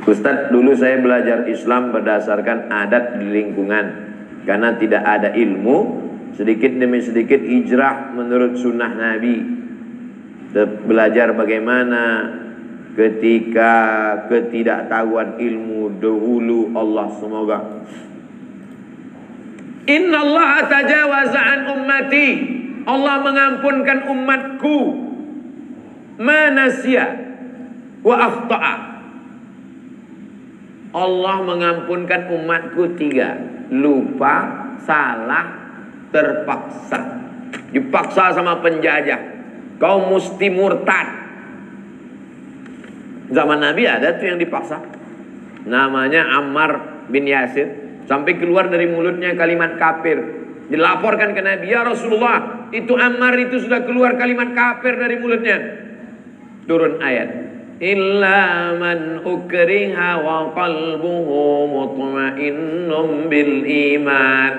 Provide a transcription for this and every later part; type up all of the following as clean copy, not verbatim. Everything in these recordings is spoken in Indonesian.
Ustadz, dulu saya belajar Islam berdasarkan adat di lingkungan. Karena tidak ada ilmu, sedikit demi sedikit hijrah menurut sunnah Nabi. Belajar bagaimana ketika ketidaktahuan ilmu dahulu. Allah semoga Inna Allah tajawaza an ummati, Allah mengampunkan umatku manasya wa akhta'a. Allah mengampunkan umatku 3: lupa, salah, terpaksa. Dipaksa sama penjajah, kau mesti murtad. Zaman Nabi ada tuh yang dipaksa, namanya Ammar bin Yasir, sampai keluar dari mulutnya kalimat kafir. Dilaporkan ke Nabi, ya Rasulullah, itu Ammar itu sudah keluar kalimat kafir dari mulutnya. Turun ayat, illa man ukriha wa qalbuhu mutmainnun bil iman.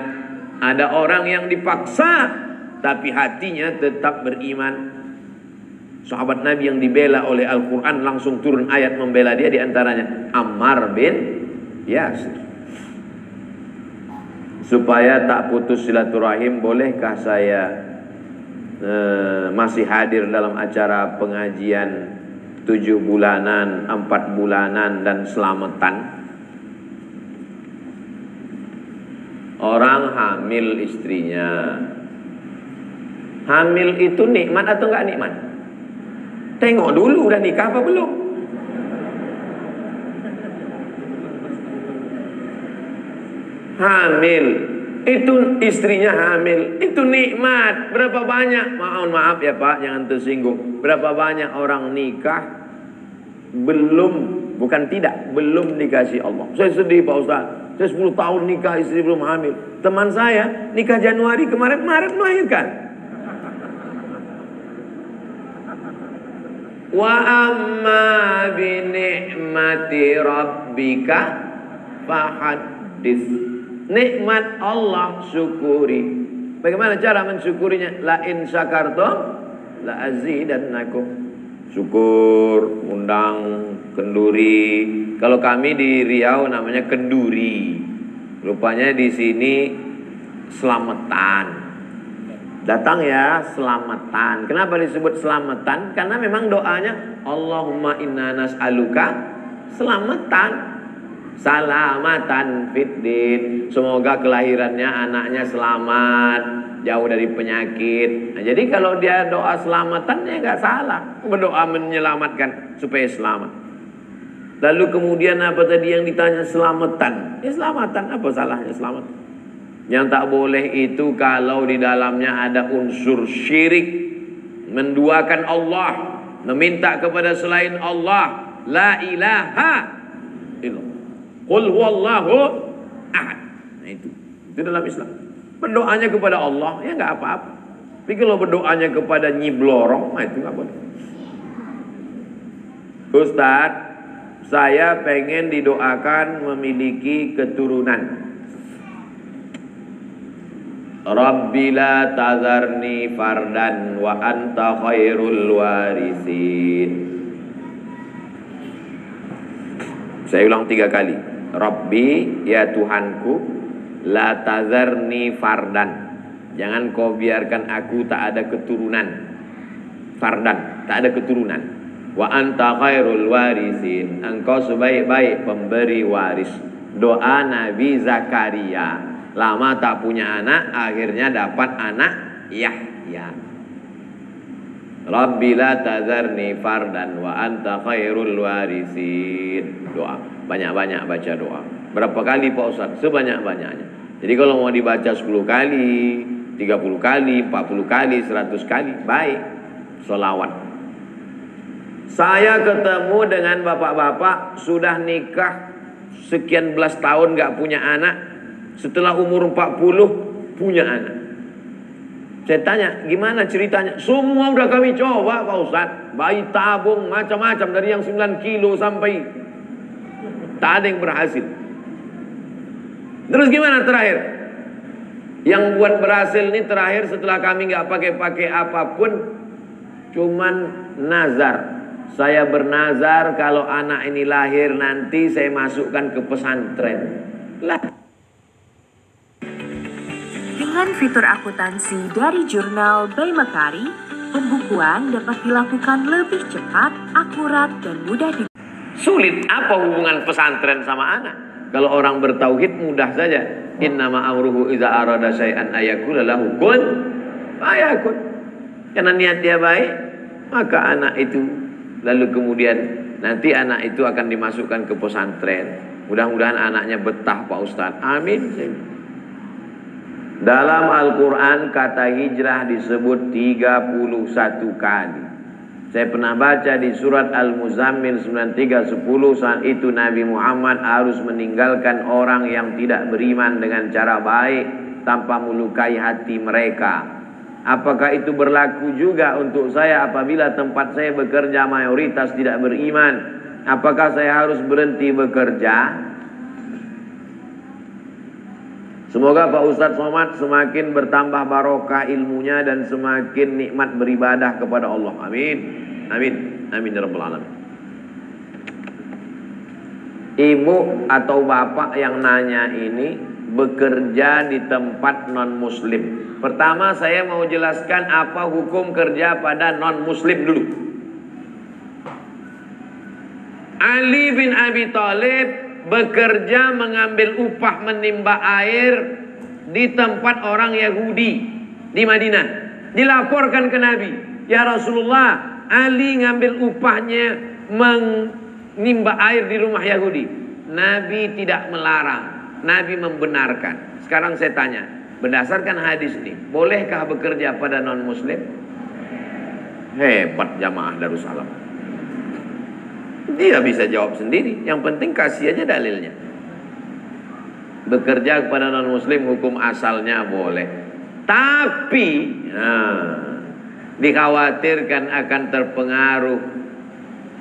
Ada orang yang dipaksa tapi hatinya tetap beriman. Sahabat Nabi yang dibela oleh Al-Quran langsung turun ayat membela dia, diantaranya Ammar bin Yasir. Supaya tak putus silaturahim, bolehkah saya masih hadir dalam acara pengajian 7 bulanan, 4 bulanan dan selamatan? Orang hamil istrinya, hamil itu nikmat atau enggak nikmat? Tengok dulu udah nikah apa belum. Hamil itu, istrinya hamil itu nikmat. Berapa banyak, maaf ya Pak, jangan tersinggung, berapa banyak orang nikah belum dikasih Allah. Saya sedih Pak Ustaz, saya 10 tahun nikah, istri belum hamil. Teman saya nikah Januari kemarin, Maret melahirkan. Wa amma bi ni'mati rabbika fahaddits. Nikmat Allah syukuri. Bagaimana cara mensyukurinya? La in syakartum la azidannakum. Syukur, undang kenduri. Kalau kami di Riau namanya kenduri. Rupanya di sini selamatan. Datang ya, selamatan. Kenapa disebut selamatan? Karena memang doanya Allahumma inna nas'aluka selamatan, salamatan fiddin. Semoga kelahirannya anaknya selamat, jauh dari penyakit. Nah, jadi kalau dia doa selamatan ya nggak salah, berdoa menyelamatkan supaya selamat. Lalu kemudian apa tadi yang ditanya? Selamatan. Ya selamatan, apa salahnya selamatan? Yang tak boleh itu kalau di dalamnya ada unsur syirik, menduakan Allah, meminta kepada selain Allah. La ilaha illallah, qul huwallahu ahad. Nah itu dalam Islam. Berdoanya kepada Allah ya nggak apa-apa. Tapi kalau berdoanya kepada Nyi Blorong, nah itu nggak boleh. Ustaz, saya pengen didoakan memiliki keturunan. Rabbi la tazarni fardan wa anta khairul warisin. Saya ulang 3 kali. Rabbi, ya Tuhanku, la tazarni fardan. Jangan kau biarkan aku tak ada keturunan. Fardan, tak ada keturunan. Wa anta khairul warisin. Engkau sebaik-baik pemberi waris. Doa Nabi Zakaria. Lama tak punya anak, akhirnya dapat anak Yahya. Rabbi la tazarni fardan wa anta khairul warisin. Doa, banyak-banyak baca doa. Berapa kali Pak Ustaz? Sebanyak-banyaknya. Jadi kalau mau dibaca 10 kali, 30 kali, 40 kali, 100 kali, baik. Sholawat. Saya ketemu dengan bapak-bapak sudah nikah sekian belas tahun gak punya anak. Setelah umur 40 punya anak. Saya tanya, gimana ceritanya? Semua udah kami coba Pak Ustaz. Bayi tabung macam-macam, dari yang 9 kilo sampai tak ada yang berhasil. Terus gimana terakhir? Yang buat berhasil ini terakhir setelah kami gak pakai apapun, cuman nazar. saya bernazar kalau anak ini lahir nanti saya masukkan ke pesantren. Lah. Dengan fitur akuntansi dari jurnal Bay Makari, pembukuan dapat dilakukan lebih cepat, akurat, dan mudah di... Sulit apa hubungan pesantren sama anak? Kalau orang bertauhid mudah saja. Innama amruhu idza arada syai'an ayakula lahu kun fayakun. Karena niat dia baik, maka anak itu lalu kemudian nanti anak itu akan dimasukkan ke pesantren. Mudah-mudahan anaknya betah Pak Ustaz. Amin. Dalam Al-Quran kata hijrah disebut 31 kali. Saya pernah baca di surat Al-Muzammil 93:10, saat itu Nabi Muhammad harus meninggalkan orang yang tidak beriman dengan cara baik tanpa melukai hati mereka. Apakah itu berlaku juga untuk saya apabila tempat saya bekerja mayoritas tidak beriman? Apakah saya harus berhenti bekerja? Semoga Pak Ustadz Somad semakin bertambah barokah ilmunya dan semakin nikmat beribadah kepada Allah. Amin. Amin. Amin ya rabbal alamin. Ibu atau bapak yang nanya ini bekerja di tempat non muslim. Pertama saya mau jelaskan apa hukum kerja pada non muslim dulu. Ali bin Abi Thalib bekerja mengambil upah menimba air di tempat orang Yahudi di Madinah. Dilaporkan ke Nabi, ya Rasulullah, Ali ngambil upahnya menimba air di rumah Yahudi. Nabi tidak melarang, Nabi membenarkan. Sekarang saya tanya, berdasarkan hadis ini, bolehkah bekerja pada non muslim? Hebat jamaah Darussalam. Dia bisa jawab sendiri. Yang penting kasih aja dalilnya. Bekerja kepada non muslim hukum asalnya boleh. Tapi dikhawatirkan akan terpengaruh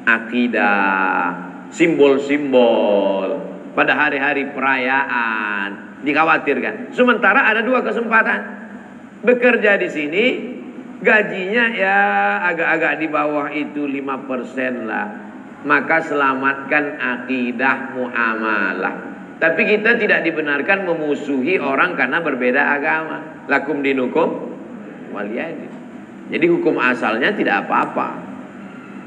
akidah, simbol-simbol pada hari-hari perayaan. Dikhawatirkan. Sementara ada dua kesempatan. Bekerja di sini gajinya ya agak-agak di bawah itu 5% lah. Maka selamatkan akidah muamalah. Tapi kita tidak dibenarkan memusuhi orang karena berbeda agama. Lakum dinukum waliyadin. Jadi hukum asalnya tidak apa-apa.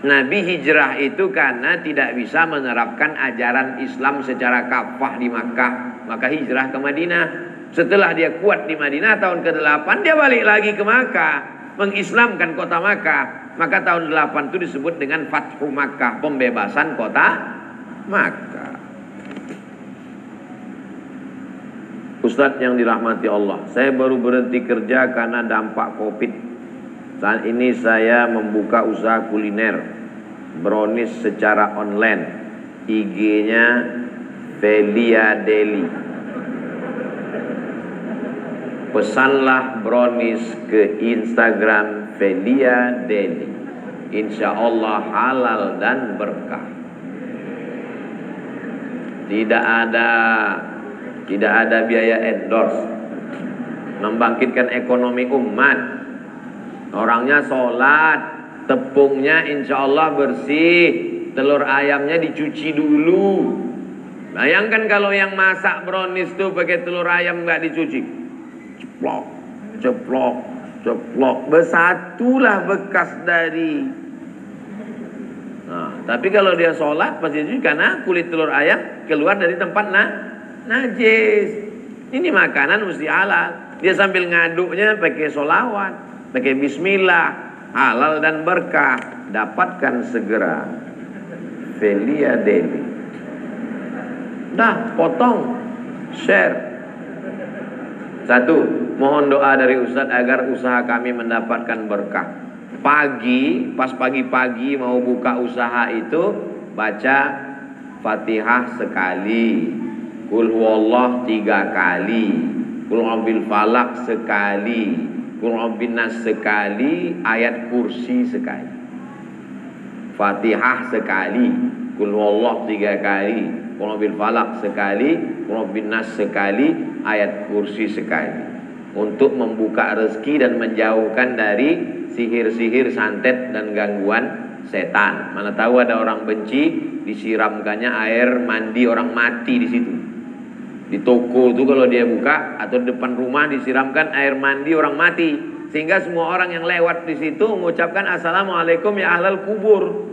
Nabi hijrah itu karena tidak bisa menerapkan ajaran Islam secara kafah di Makkah. Maka hijrah ke Madinah. Setelah dia kuat di Madinah tahun ke-8 dia balik lagi ke Makkah, mengislamkan kota Makkah. Maka tahun 8 itu disebut dengan Fathu Makkah, pembebasan kota Makkah. Ustadz yang dirahmati Allah, saya baru berhenti kerja karena dampak Covid. Saat ini saya membuka usaha kuliner brownies secara online. IG-nya Velia Deli. Pesanlah brownies ke Instagram Velia Deli. Insya Allah halal dan berkah. Tidak ada biaya endorse. Membangkitkan ekonomi umat. Orangnya sholat, tepungnya insya Allah bersih, telur ayamnya dicuci dulu. Bayangkan kalau yang masak brownies tuh pakai telur ayam nggak dicuci. Ceplok, ceplok, ceplok, bersatulah bekas dari. Nah, tapi kalau dia sholat pasti itu karena kulit telur ayam keluar dari tempat najis. Ini makanan mesti halal. Dia sambil ngaduknya pakai sholawat, pakai bismillah, halal dan berkah. Dapatkan segera Velia Deli. Dah, potong, share. Satu, mohon doa dari Ustadz agar usaha kami mendapatkan berkah. Pas pagi-pagi mau buka usaha itu, baca Fatihah sekali, Qul huwallah 3 kali, Qul a'udzu falaq sekali, Qul a'udzu nas sekali, ayat kursi sekali. Fatihah sekali, Qul huwallah 3 kali, Qul a'udzu falaq sekali, Qul a'udzu nas sekali, ayat kursi sekali. untuk membuka rezeki dan menjauhkan dari sihir-sihir, santet dan gangguan setan. Mana tahu ada orang benci, disiramkannya air mandi orang mati di situ. Di toko itu kalau dia buka atau di depan rumah disiramkan air mandi orang mati, sehingga semua orang yang lewat di situ mengucapkan assalamualaikum ya ahlal kubur.